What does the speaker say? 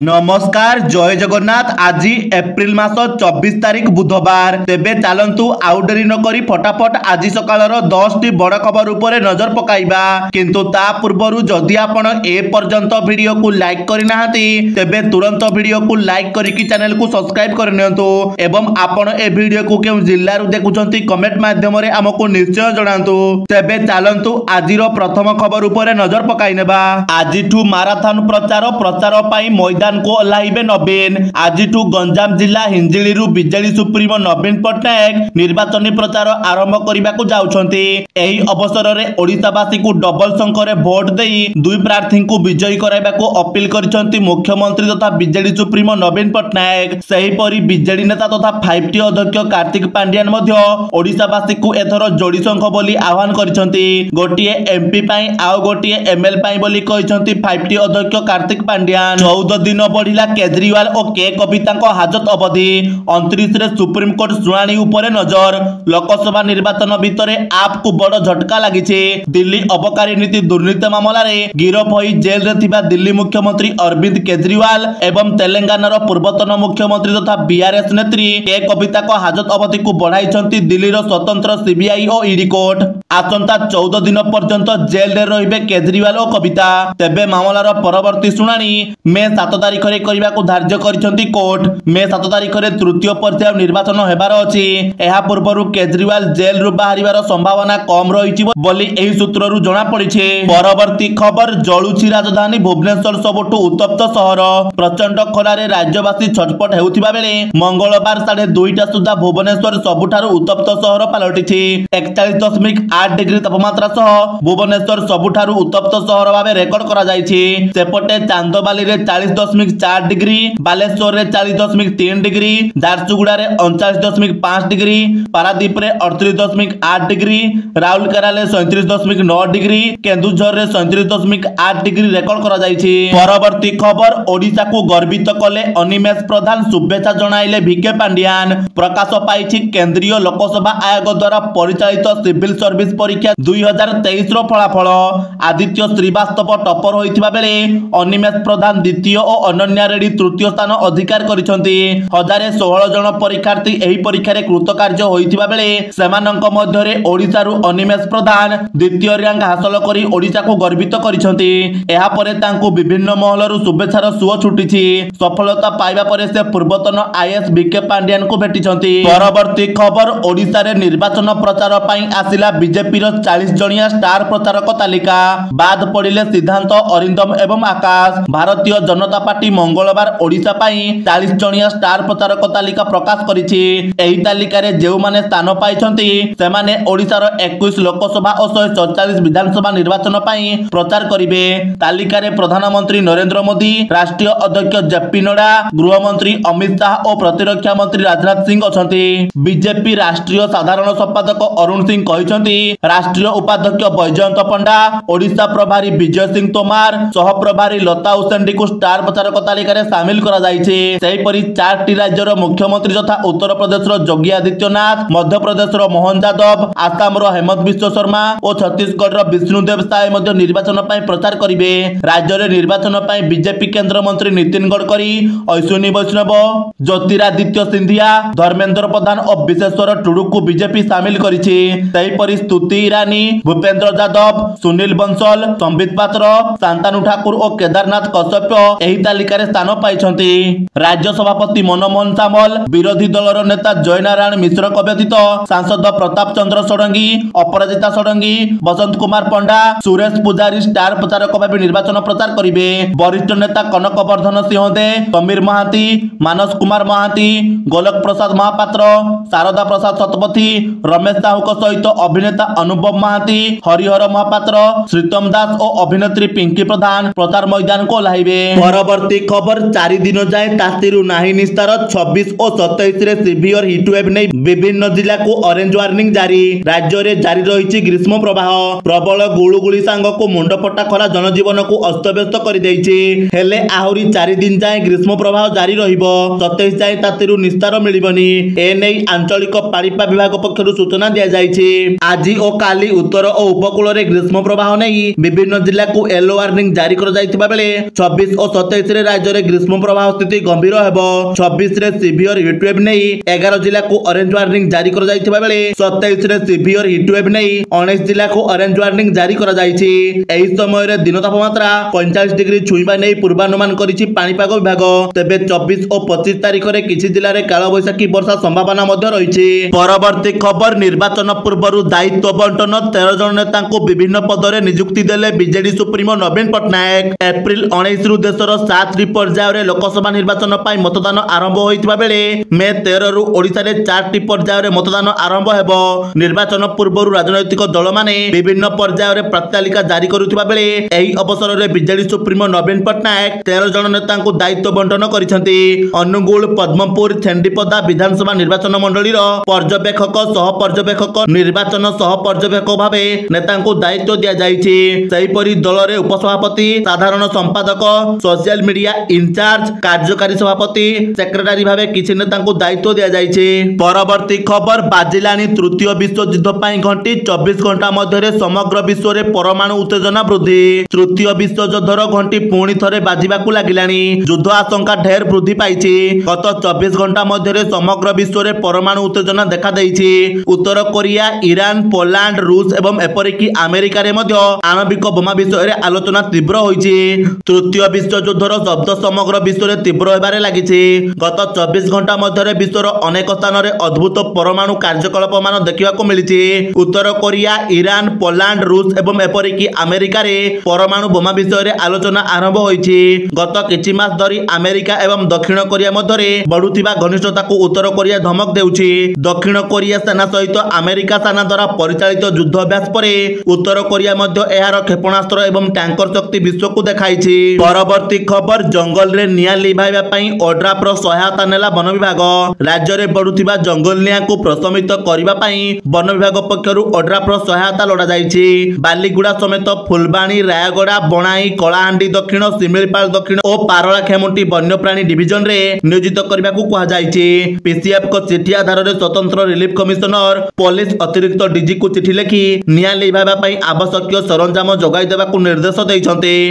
नमस्कार जय जगन्नाथ। आज एप्रिल मास 24 तारीख बुधवार। तेबे चलंतु आउ डेरी न करी फटाफट आज सकाळर 10 टी बड़ खबर उपरे नजर पकाइबा। किंतु ता पूर्वरु जदि आपण ए पर्यंत वीडियो को लाइक करि नाहंती तेबे तुरंत वीडियो को लाइक करिकि चैनल को सब्सक्राइब कर नियंतु एवं आपण ए वीडियो को केउ जिल्ला रु देखुचंती कमेंट माध्यम रे हमकु निश्चय जणांतु। तेबे चलंतु आजिरो प्रथम खबर उपरे नजर पकाइ नेबा। आजिठु माराथन प्रचार पाई मैदान को ओह्लाइबे नवीन। आजिठू गंजाम जिला हिंजिलीरू बीजेडी सुप्रीमो नवीन पट्टनायक निर्वाचनी प्रचार आरंभ करने जाउछंती। एही अवसर में ओडिशावासी को डबल संख्यारे भोट देई दुई प्रार्थी को विजयी कराइबाकू अपील करिसंती मुख्यमंत्री तथा बीजेडी सुप्रीमो नवीन पट्टनायक। सेहीपरि बीजेडी नेता तथा 5T अध्यक्ष कार्तिक पांड्यान मध्य ओडिशावासी को एथर जोड़ी संख बोली आह्वान करिसंती। गोटिए एमपी पाई आउ गोटिए एमएल पाई बोली कहिसंती 5T अध्यक्ष कार्तिक पांड्यान। 14 दिन बढ़िला केजरीवाल और के कविता हाजत अवधि 29 रे सुप्रीम कोर्ट शुणाणी उपरे नजर। लोकसभा निर्वाचन भितरे आप को बड़ झटका लगी। दिल्ली अबकारी नीति दुर्नीति मामला रे गिरफ होई जेल रे थिबा दिल्ली मुख्यमंत्री अरविंद केजरीवाल एवं तेलंगानार पूर्वतन मुख्यमंत्री तथा बीआरएस नेत्री के कविता हाजत अवधि को बढ़ाई दिल्लीर स्वतंत्र सीबीआई और ईडी कोर्ट। आसंता 14 दिन पर्यंत जेल रे रहिबे केजरीवाल और कविता। तेबे मामलार परवर्ती शुणाणी मे 7 तारीख रे करबाकू धार्य करिसंती कोर्ट। मे 7 तारीख रे तृतीय पर्याय निर्वाचन हेबार अछि। एहा पूर्वरु केजरीवाल जेल रु बाहरिबार संभावना कम रहिछि बोली एही सूत्ररु जणा पड़िछे। परवर्ती खबर जळुछि राजधानी भुवनेश्वर सबुठु उत्तप्त सहर। प्रचंड खरारे राज्यवासी छटपट हेउथिबा बेले मंगलवार 2:30 सुधा भुवनेश्वर सबुठारु उत्तप्त सहर पालटिछि। 41.8 डिग्री तापमात्रा सह भुवनेश्वर सबुठारु उत्तप्त सहर भाबे रेकर्ड करा जायछि। सेपटे चांदबाली रे 40.4 डिग्री, बालेश्वर रे 40.3 डिग्री, झारसुगुड़ा रे 39.5 डिग्री, पारादीप रे 38.8 डिग्री, राउरकेला रे 37.9 डिग्री, केन्दुझर रे 37.8 डिग्री रेकर्ड करा जायछि। परवर्ती खबर ओडिशा को गर्वित कले अनिमेष प्रधान शुभेच्छा जणाइले भिके पांड्यान। प्रकाश पाइछि केंद्रीय लोकसभा आयोग द्वारा परिचालित सिविल सर्विस परीक्षा 2023 रो फलाफल। आदित्य श्रीवास्तव टॉपर होइथिबा बेले अनिमेष प्रधान द्वितीय और अनन्या रेड्डी तृतीय स्थान अधिकार करिसंती। 1016 जन परीक्षार्थी एही परीक्षा रे कृतकार्य होइथिबा बेले सेमानंक मध्य रे ओडिसा रु अनिमेष प्रधान द्वितीय रैंक हासिल करी ओडिसा को गर्वित करिसंती। एहा परे तांकू विभिन्न महल रु शुभेच्छार सुओ छुटिछि। सफलता पाइबा परे से पूर्वतन आईएएस भिके पांड्यान को भेटिसंती। परवर्ती खबर ओडिसा रे निर्वाचन प्रचार पाई आसिला बीजेपी रो 40 जणिया स्टार प्रचारक तालिका। बाद पड़िले सिद्धांत, अरिंदम एवं आकाश। भारतीय जनता पार्टी मंगलवार ओडिशा पाई 40 जणिया स्टार प्रचारक तालिका प्रकाश करिछि। एही तालिका रे जेउ माने स्थान पाइछंती सेमाने ओडिशार 21 लोकसभा और 144 विधानसभा निर्वाचन पाई प्रचार करिवे। तालिका रे प्रधानमंत्री नरेंद्र मोदी, राष्ट्रीय अध्यक्ष जेपी नड्डा, गृहमंत्री अमित शाह और प्रतिरक्षा मंत्री राजनाथ सिंह अछंती। बीजेपी राष्ट्रीय साधारण संपादक अरुण सिंह कहिसंती राष्ट्रीय उपाध्यक्ष बैजयंत पंडा, ओडिशा प्रभारी विजय सिंह तोमार, सह प्रभारी लता हुसैन को स्टार प्रचारक तालिका रे शामिल करा जायछि। सेहीपरि 4टी राज्यर मुख्यमंत्री तथा उत्तर प्रदेश रो योगी आदित्यनाथ, मध्य प्रदेश रो मोहन यादव, आसाम रो हेमंत बिश्व शर्मा और छत्तीसगढ़ रो विष्णुदेव साय मध्ये निर्वाचन पाई प्रचार करिवे। राज्य रे निर्वाचन पाई बीजेपी केंद्र मंत्री नितिन गडकरी, अश्विनी वैष्णव, ज्योतिरादित्य सिंधिया, धर्मेंद्र प्रधान और विशेश्वर टुडू को बीजेपी शामिल करिछि। सेहीपरि स्तुति ईरानी, भूपेंद्र यादव, सुनील बंसल, संबित पात्र, शांतानु ठाकुर और केदारनाथ कश्यप एही तालिका रे स्थान पाइछंती। राज्य सभापति मनमोहन सामल, विरोधी दलर नेता जयनारायण मिश्र व्यतीत सांसद प्रताप चंद्र षडंगी, अपराजिता षडंगी, बसंत कुमार पंडा, सुरेश पुजारी स्टार प्रचारक भाବେ निर्वाचन प्रचार करिवे। वरिष्ठ नेता कनक वर्धन सिंह दे, समीर महांती, मानस कुमार महांती, गोलक प्रसाद महापात्र, शारदा प्रसाद शतपथी, रमेश साहू सहित अभिनेता अनुभव महांती, हरिहर महापात्र, श्रीतम दास और अभिनेत्री पिंकी प्रधान प्रचार मैदान को ओह्लाइबे। परवर्ती खबर 4 दिन जाए तातीरु नाही निस्तार। 26 और 27 रे सिवियर हिटवेव नै विभिन्न जिला को ऑरेंज वार्निंग जारी। राज्य रे जारी रहिछि ग्रीष्म प्रवाह। प्रबल गुळुगुळी सांग को मुंडफटा खरा जनजीवन को अस्तव्यस्त कर दैछि। हेले आहुरी 4 दिन जाए ग्रीष्म प्रवाह जारी रहिबो। 27 जाए तातीरु निस्तार मिलिबनी। ए नै आंचलिक पाणिपाग विभाग पक्षरु सूचना दिया जायछि। आज और काली उत्तर और उपकूल रे ग्रीष्म प्रवाह नै विभिन्न जिला को येलो वार्निंग जारी कर जायतिबा बेले 26 और 27 रे राज्य रे ग्रीष्म प्रवाह स्थिति गंभीर हेबो 26 रे सीवियर हीटवेव नै 11 जिला को ऑरेंज वार्निंग जारी कर जाइथिबा बेले 27 रे सीवियर हीटवेव नै 19 जिला को ऑरेंज वार्निंग जारी कर जाइछि। एही समय रे दिन तापमात्रा 45 डिग्री छुईबा नै पूर्वानुमान करिछि पाणीपाग विभाग। तेबे 24 और 25 तारिख रे किछि जिला रे काल बैसाखी वर्षा संभावना मध्य रहिछि। परवर्ती खबर निर्वाचन पूर्व दायित्व बंटन 13 जन नेता विभिन्न पद रे नियुक्ति देले बीजेडी सुप्रीमो नवीन पट्टनायक। एप्रिल 19 रु देशर 7 पर्याय रे लोकसभा निर्वाचन पाई मतदान आरंभ होइतिबा बेले मे 13 रु ओडिसा रे 4 पर्याय रे मतदान आरंभ हेबो। निर्वाचन पूर्व राजनैतिक दल माने विभिन्न पर्याय रे प्रार्थतालिका जारी करुथिबा बेले एही अवसर रे बीजेडी सुप्रीमो नवीन पट्टनायक 13 जन नेता दायित्व बंटन करिसेंती। अनुगुल पद्मपुर छेंडीपदा विधानसभा निर्वाचन मंडली पर्यवेक्षक सह पर्यवेक्षक निर्वाचन सह पर्यवेक्षक भावे नेता दायित्व दिया जाइछि। सेहिपरि दल रे उपसभापति साधारण संपादक सोशल मीडिया इंचार्ज कार्यकारी सभापति सेक्रेटरी भावे किछि नेता दायित्व दिया जाइछि। परवर्ती खबर बाजिलानी तृतीय विश्व युद्ध पाई घंटी 24 घंटा मध्य समग्र विश्व रे परमाणु उत्तेजना वृद्धि। तृतीय विश्व युद्धर घंटी पुणी थरे बाजिबाकू लागिलानी। युद्ध आशंका ढेर वृद्धि पाइछि। गत 24 घंटा मध्य समग्र विश्व रे परमाणु उत्तेजना देखा देइछि। उत्तर कोरिया ईरान पोलैंड रूस एवं एपरिकी अमेरिका रे मध्य आणविक बोमा विषय रे आलोचना तीव्र होइछि। तृतीय विश्व युद्धर शब्द समग्र विश्व रे तीव्र हेबारे लागिछि। गत 24 घंटा मध्य विश्वर अनेक स्थान रे अद्भुत परमाणु कार्यकलाप मान देखिबाकू मिलिछि। उत्तर कोरिया ईरान पोलैंड रूस एवं एपरिकी अमेरिका रे परमाणु बोमा विषय रे आलोचना आरंभ होइछि। गत किछि मास धरि अमेरिका एवं दक्षिण कोरिया मध्य बढ़ुथिबा घनिष्ठता को उत्तर कोरिया धमक देउछि। दक्षिण कोरिया सेना सहित अमेरिका सेना द्वारा परिचालित युद्ध अभ्यास पर उत्तर कोरिया मध्य एहार क्षेपणास्त्र एवं टैंकर शक्ति विश्व को देखाइछि। परवर्ती खबर जंगल रे निया लिभाइबा पई ओड्राफ रो सहायता नेला वन विभाग। राज्य रे बढ़ुथिबा जंगल निया को प्रशमित करिबा पई वन विभाग पक्षरु ओड्राफ रो सहायता लोडा जाइछि। बालीगुड़ा समेत फुलबाणी रायगड़ा बनाई कलाहांडी दक्षिण सिमिलपाल दक्षिण और पारला खेमुंटी वन्यप्राणी डिविजन रे नियोजित करबा को कहा जाइछि। पीसीएफ को चिठी आधार रे स्वतंत्र रिलीफ कमिश्नर पुलिस अतिरिक्त डीजी को चिठी लिखि निया लिभाइबा पई आवश्यक सरंजाम जोगाई देबा को निर्देश दैछन्ते।